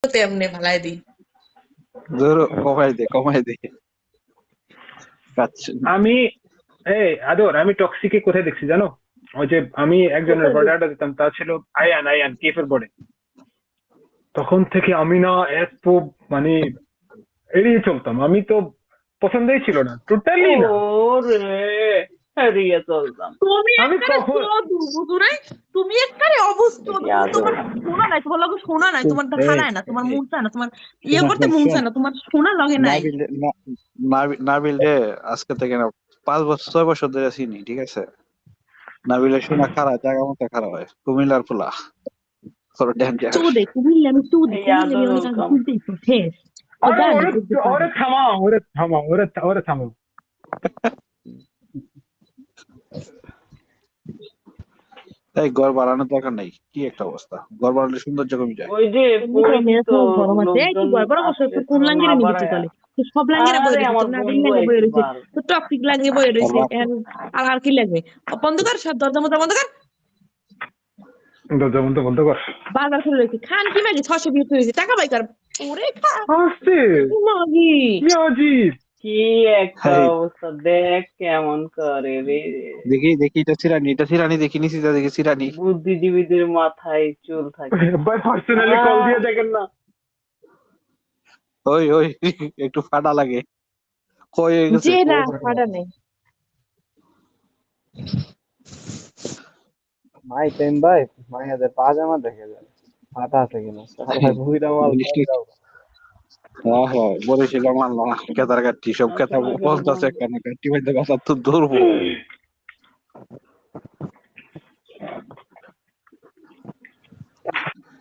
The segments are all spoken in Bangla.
তেমনি ভালাই দিই। ধরো কমাই দে আচ্ছা আমি আদর আমি টক্সিকে কোথায় দেখছি জানো? ওই যে আমি একজনের বড় আড্ডা দিতাম, তা ছিল আয়ান কেফের বড়ে। তখন থেকে আমি না এত মানে এড়িয়ে চলতাম, আমি তো পছন্দই ছিল না, টোটালি না। ওরে হারিয়ে চলতাম। তুমি আমি একবারে কখন বুঝো নাই, তুমি একবারে অবস্থা, তুমি তোমার শোনা নাই, তোমার লগে শোনা নাই, তোমার এই খারায় না, তোমার এই মন চায় না, তোমার ইয়ে শোনো করতে শোন মন শোন চায় না, তোমার শোনা লগে নাই। নাবিল নাবিল রে আজকে থেকে না 5 বছর 6 বছর ধরে চিনি, ঠিক আছে? নাবিলের শোনা খারাপ, জায়গা মতো খারাপ হয়, কুমিল্লার পোলা বড় ডেঞ্জার। চোদে কুমিল্লা, আমি চোদে ইয়া তো কুমিল্লা, অনেক আগে ওয়েলকাম। শুনতেই তো শেষ। ও আরে দাঁড়া ওরে করতে ওরে পারে। থামাও, এই ঘর বাড়ানোর দরকার নাই, কি একটা অবস্থা, ঘর বাড়ালে সৌন্দর্য কমে যায়। ওই যে এমনি করে মেজাজ পরিচিত আমার গরম আছে, এই তুই লোকজন গড়বড় করছো, আসলে তুই তো কোন না লাঙ্গিরে নিবি তুই বাড়ায়। তলে? তুই সব লাঙ্গিরে বয়ে আরে রয়েছে, আমার তোর নাবিল বন্ধু লাঙ্গে বয়ে আইছে রয়েছে, বার। তোর টপিক লাগিয়ে বয়ে আর রয়েছে, বাপ আর কি লাগবে? বন্ধ কর সব, দরজা মতো বন্ধ কর। দরজা বন্ধ বন্ধ কর। বাজার খুলে রয়েছে, খান কি ম্যাগি 620 হয়েছে, টাকা পাই কর। ওরে খা আসছে মাগি। কি অজিব। কি একটা এই অবস্থা, দেখ কেমন করে রে। দেখি এটা সিরানি দেখি নিছি, দেখি সিরানি। বুদ্ধিজীবীদের মাথায় চুল থাকে। ভাই পার্সোনালি কল দিয়ে দেখেন না। ওই একটু ফাটা লাগে, কই হয়ে গেছে যে না খবর ফাটা নেই। ভাই প্রেম ভাই, মাইয়াদের পাজামা দেখে যায় ফাটা আছে কিনা, সারা বুইরা মাল দাও। হ্যাঁ হ্যাঁ বলেছিলাম আল্লাহ কেতার কাটছি সব কেতা আসলে বলতেছে কেন কাটছি বাইতে কথা তো ধরবো।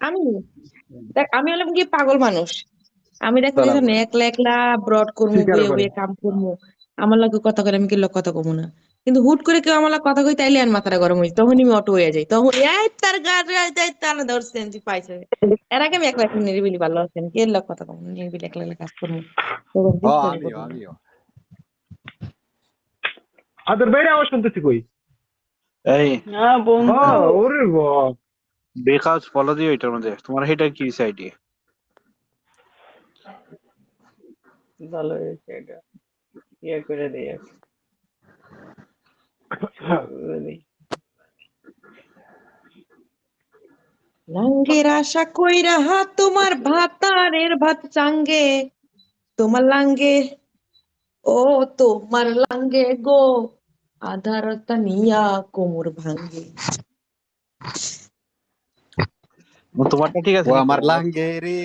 আমি দেখ, আমি হলাম কি পাগল মানুষ। আমি দেখো তারা যেখানে বলে একলা একলা ব্রড করবো, স্বীকার বইয়ে করে। বইয়ে কাম করবো, আমার লগে কথা করে, আমি কি লোক কথা কমু না। কিন্তু হুট করে কেউ আমার লগে কথা কই তাইলে আর মাথাটা গরম হয়েছে, তখনই আমি অটো হয়ে যাই, তখন এই তার গাড়ি তার ধরছেন যে পাইছে। এর আগে আমি একলা একলা নিরিবিলি ভালো আছেন, কে লোক কথা কমু, নিরিবিলি একলা একলা কাজ করবো, তখন বুঝতে পারি আমিও কথা। আমিও আদর বাইরে আওয়াজ শুনতেছি কই? এই হ্যাঁ বন্ধু, ওরে বাপ। বেকাজ ফলো দিও এটার মধ্যে, তোমার হেটার কি সাইডে? ভালো হয়েছে এটা, ইয়ে করে দিই আর কি, করে দিই। লাঙ্গের আশা কইরা তোমার ভাতারের ভাত চাঙ্গে, তোমার লাঙ্গে, ও তোমার লাঙ্গে গো, আধারতা নিয়া কোমর ভাঙ্গে। তোমারটা ঠিক ও আছে কিন্তু আমার লাঙ্গে রে,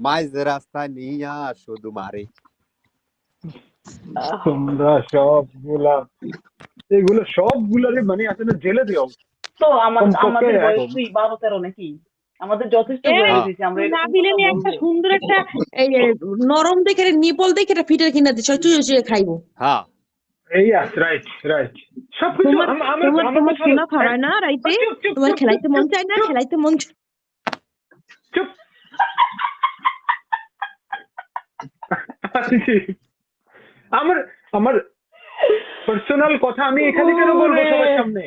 মাইজ রাস্তা নিয়া শুধু মারে। তোমরা সবগুলা, এগুলো সবগুলারে মানে আসলে জেলে দিও তো কমপক্ষে আমাদের বয়স কম। কি 12-13 নাকি? আমাদের যথেষ্ট বয়স এই হ্যাঁ হয়েছে, আমরা এরকম নাবিলে কথা নিয়ে একটা বলবো? সুন্দর একটা এই নরম দেখে নিপল দেখে একটা ফিটার কিনা দিছ, চুয়ে চুয়ে খাইবো। হ্যাঁ এই রাইট রাইট সবকিছু তোমার আমার তোমার আমার তোমার কথা হলো সোনা খাওয়ায় না রাইতে? চুপ চুপ তোমার চুপ চুপ খেলাইতে মন চুপ চায় না, চুপ খেলাইতে মন চুপ আমার আমার পার্সোনাল কথা আমি এখানে কেন বলবো ওরে সবার সামনে?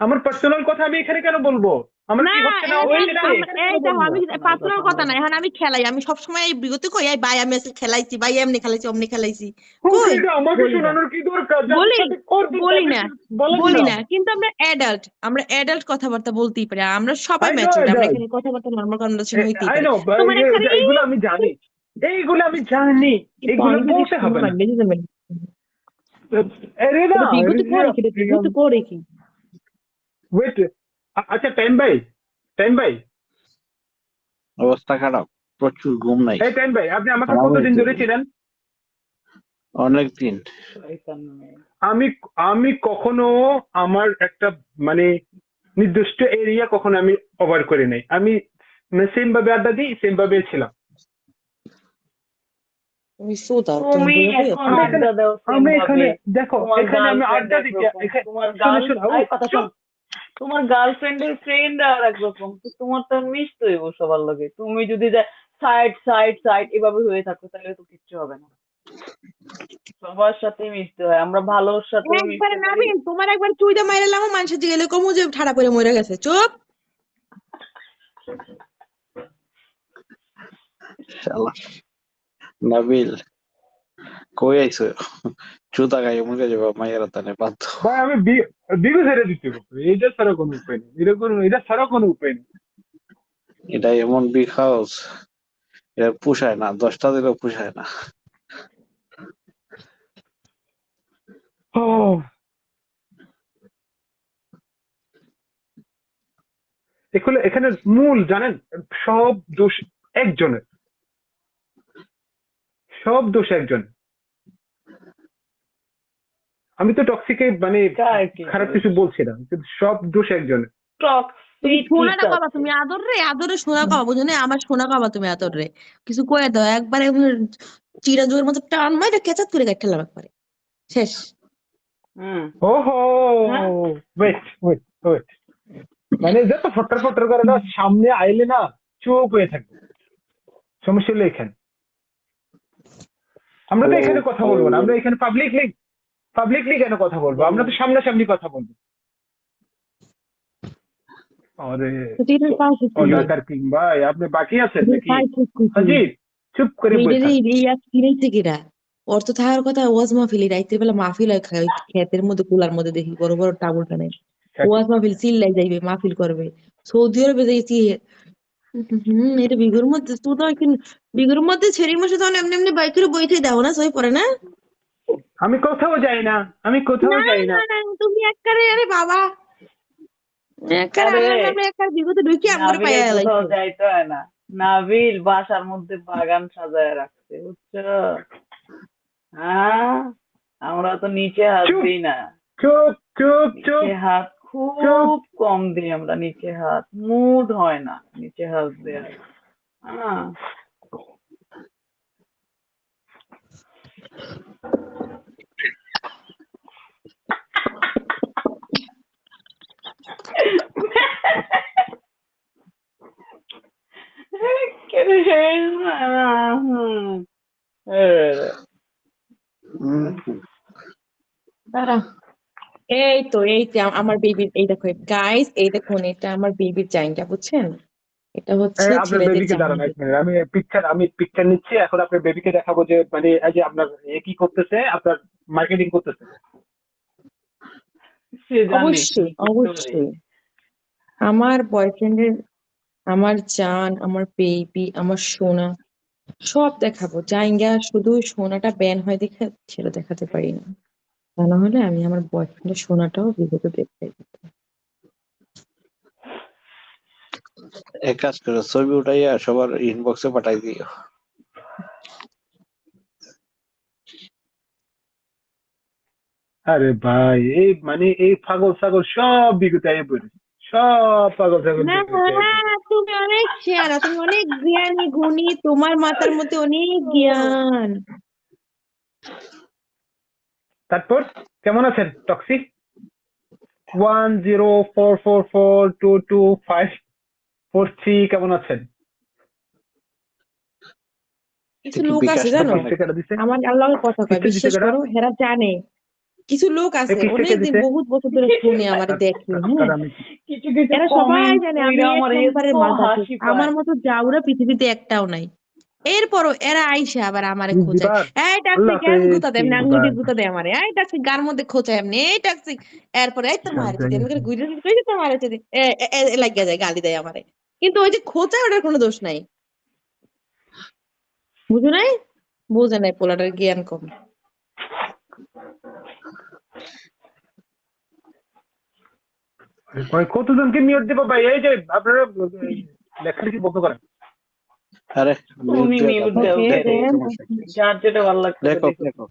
আমার পার্সোনাল কথা আমি এখানে কেন বলবো? আমার না। কি হচ্ছে না হচ্ছে ওই সেটা তো আমি এখানে এই কেন দেখো, বলবো? আমি পার্সোনাল পার্সোনাল কথা কথা বলে। নাই, এখন আমি খেলাই, আমি সবসময় এই বিগত কই এই ভাই আমি আজকে খেলাইছি, ভাই এমনি খেলাইছি, অমনি খেলাইছি, ওকে, কই এটা আমাকে বলি না, শোনানোর কি দরকার? যাদের বলি সাথে করবেন বলি না, তাদেরকে বলেন বলি না। না, কিন্তু আমরা অ্যাডাল্ট, আমরা অ্যাডাল্ট কথাবার্তা বলতেই পারি, আমরা সবাই আই নো ম্যাচিউরড, আমরা দ্যাট, এখানে কথাবার্তা নর্মাল কনভারসেশন হইতেই আই পারে। নো, তোমার এখানে এইগুলো আমি জানি, এইগুলো আমি জানি, এইগুলো আমি যদি বলতে হবে শোনা না। বেঁচে যাবেন, আরে না, এটা বিগত করে কি, এটা বিগত করে কি? ওয়েট, আচ্ছা টাইম ভাই, অবস্থা খারাপ, প্রচুর ঘুম নাই, এই টাইম ভাই, আপনি আমাকে খারাপ কতদিন হয়েছে ধরে চিনেন? অনেক দিন। আমি আমি কখনো আমার একটা মানে নির্দিষ্ট এরিয়া কখনো আমি কভার করি নাই, আমি সেম ভাবে আড্ডা দিই, সেম ভাবে ছিলাম। তুমি শুধাও, তুমি তুমি বইয়া বইয়া এখন আমি শুধাও। এখানে আড্ডা দাও সেম আমি এখানে ভাবে, দেখো, তোমার এখানে আমি গার্লফ্রেন্ড আড্ডা দিতে একরকম, তোমার শুনে শুনে কথা শোন, চুপ। তোমার গার্লফ্রেন্ডের ফ্রেন্ড আর একরকম, তো তোমার তো মিশতে হইব সবার লগে। তুমি যদি সাইড সাইড সাইড এভাবে হয়ে থাকো তাহলে তো কিচ্ছু হবে না। সবার সাথে মিশতে হয়, আমরা ভালোর সাথেও একবারে মিশতে পারি। নাবিল, তোমার একবার চুইটা মাইরালাম, মানুষের দিকে কমু যে ঠাড়া করে মরে গেছে, চুপ। শালা নাবিল কই আইছো জুতা গায়ে মুখে যাবো মায়ের তানে বাধ্য ভাই আমি বিগু ছেড়ে দিতে পারবো, এটা ছাড়া কোনো উপায় নেই, এটা ছাড়া কোনো উপায় নেই। এটা এমন বিগ হাউস, এটা পুষায় না, 10টা দিলেও পুষায় না। ও এখানে মূল জানেন, সব দোষ একজনের, সব দোষ একজনের। আমি তো টক্সিকে মানে কার কি খারাপ দোষ? কিছু বলছি না, কিন্তু সব দোষ একজনের। তুমি টক্সিক কি সোনাটা কবা, করছে? তুমি আদরে সোনা কবা, বুঝো না? আমার সোনা কবা তুমি আদরে, কিছু কয়ে দাও একবারে, চিরা জোরের মতো টান মাইরা কেচাত করে কাটলাম একবারে, শেষ। হুম। ওহো হ্যাঁ ওয়েট ওয়েট ওয়েট, মানে যত ফটার ফটার করে না, সামনে আইলে না চুপ হয়ে থাকবে। সমস্যা হলো এখানে, আমরা তো এখানে কথা বলবো না, আমরা এখানে পাবলিকলি কেন কথা বলবো, আমরা তো সামনাসামনি কথা বলবো। আরে তো এটার পাশে ও কি রে? ঢাকার কিং ভাই, আপনি বাকি আছেন এটার নাকি? পাশে কি রে? হাজি চুপ করে বসে এইটারে থাক। এই এক কিনেই থেকে রা, ওর তো থাকার কথা ওয়াজ মাহফিলি, রাইতের বেলা মাহফিল হয় ক্ষেতের মধ্যে কুলার মধ্যে দেখি বড় বড় টাবুর টানে, ওয়াজ মাহফিল চিল্লাই যাইবে, মাহফিল করবে। সৌদি আরবে দেখেছি। এটা বিঘুর মধ্যে তুই তো একদিন বিঘুর মধ্যে ছেড়ে মশে তখন এমনি এমনি বাইকের বইতে দাও না, সই পড়ে না। আমি কোথাও যাই না, আমি কোথাও না যাই না। না না, তুমি একবারে, আরে বাবা, একবারে আরে আল্লাহর নামে একবার বিগত ঢুকি আমগরে পাইয়া নাবিলের কোথাও লাইছো। যাইতে হয় না, নাবিল বাসার মধ্যে বাগান সাজায় রাখছে, বুঝছো? হ্যাঁ, আমরা তো নিচে হাত চুপ দিই না, চুপ চুপ চুপ নিচে হাত চুপ। খুব কম দিই আমরা, নিচে হাত মুড হয় না নিচে হাত দেওয়ার। হ্যাঁ দাঁড়া, এই তো আমার বেবির, এই দেখো গাইস, এই দেখুন এটা আমার বেবির জাইনটা, বুঝছেন? এটা হচ্ছে আপনার ছেলেদের বেবিকে দাঁড়ান জাইন। এক মিনিট, আমি পিকচার নিচ্ছি এখন, আপনার বেবিকে দেখাবো যে মানে এই যে আপনার কি করতেছে, আপনার মার্কেটিং করতেছে। সে জানে কি অবশ্যই কি করে। অবশ্যই, আমার বয়ফ্রেন্ডের, আমার জান, আমার বেবি, আমার সোনা, সব দেখাবো জাইঙ্গা, শুধু সোনাটা ব্যান হয় দেখে ছেড়ে দেখাতে পারি না, তা না হলে আমি আমার বয়ফ্রেন্ডের সোনাটাও বিগত দেখতে। এক কাজ করে ছবি উঠাইয়া সবার ইনবক্সে পাঠাই দিও। আরে ভাই এই মানে এই পাগল ছাগল সব বিগুতে আইয়ে পড়েছে, সব পাগল ছাগল না, বিগুতে আইয়ে পড়েছে। তুমি অনেক শেয়ারা, তুমি অনেক জ্ঞানী গুণী, তোমার মাথার মধ্যে অনেক জ্ঞান। তারপর কেমন আছেন টক্সি? 1044422543, কেমন আছেন? কিছু এটা কি লোক আছে বিকাশ জানো, টাকা কিস্তি নাকি? কেটে দিছে? আমার আল্লাহর কথা কয়, কিস্তি দিছে বিশ্বাস কেটে? করো, হেরা জানে। কিছু লোক এই আছে কিস্তি কে অনেকদিন, দিছে? বহুত বছর ধরে শুনে, আমারে দেখে, আপনার হ্যাঁ, আমি কিছু কিছু এরা সবাই কমেন্ট জানে আমি কইরা এক আমার নম্বরের এত মাদারচোদ, হাসি আমার পায়। মতো জাউরা পৃথিবীতে একটাও নাই। এরপরও এরা আইসা আবার আমারে খোঁচায়, দিবার এই আল্লাহ টক্সিক এমন হাফেজ গুতা দেয়, এমনি আঙ্গুঠি দিবার। গুতা দেয় আমারে, এই টক্সিক গার মধ্যে খোঁচায় এমনি, এই টক্সিক, এরপরে এই তোর মায়ের চোদ, এমনি করে ঘুরে ঘুরে তোর মায়ের চোদ, লাগিয়া যায়, গালি দেয় আমারে। কিন্তু ওই যে খোঁচায়, ওটার কোনো দোষ নাই, বুঝো নাই? বুঝে নাই, পোলাটার জ্ঞান কম। কতজনকে মিউট দেবো ভাই, এই যে আপনারা লেখালেখি বন্ধ করেন। আরে মিউট তুমি দিয়ে মিউট তারপর দাও, ওকে লেখো, ওকে, দেন। সমস্যা কি আছে? যার যেটা ভালো লাগতেছে লেখো লিখো।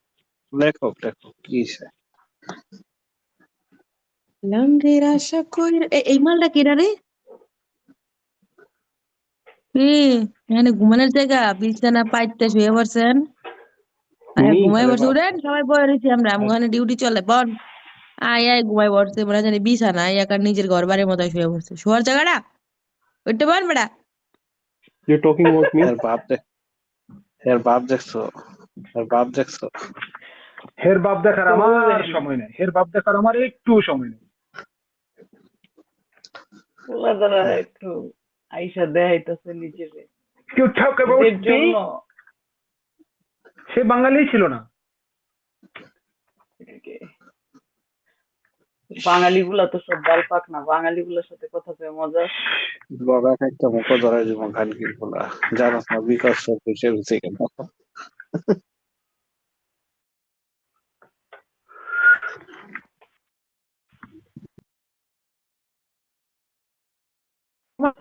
লেখো লেখো লেখো কি হইছে? লাঙ্গের আশা কইরা, এই মালটা কেডা রে? এখানে ঘুমানোর জায়গা, বিছানা পাইতে শুয়ে পড়ছেন, ঘুমাই আরে পড়ছে, বাপ উঠেন সবাই বয়ে রয়েছি আমরা, ওখানে ডিউটি চলে, বল। আয় আয় ঘুমাই পড়ছে, মনে হয় জানি বিছানা, একার নিজের ঘর বাড়ির মতো শুয়ে পড়ছে, শোয়ার জায়গাটা ওইটা বল বেড়া। You talking about me? এর বাপ দেখ, এর বাপ দেখছো, এর বাপ দেখছো? হের বাপ দেখার তো আমার বুঝবেন না, সময় নেই, হের বাপ দেখার আমার একটু সময় নেই। ওলা দ্বারা একটু আইসা দেখাইতেছে নিজেরে। You talk about এদের me? জন্য সে বাঙালি ছিল না। বাঙালি গুলা তো সব বালপাক না, বাঙালি গুলার সাথে কথা কয়ে মজা আসে। বড় একটা মুখ ধরাই দিব খানকির পোলা, জানাস না বিকাশ সে রুচি কেন? আমার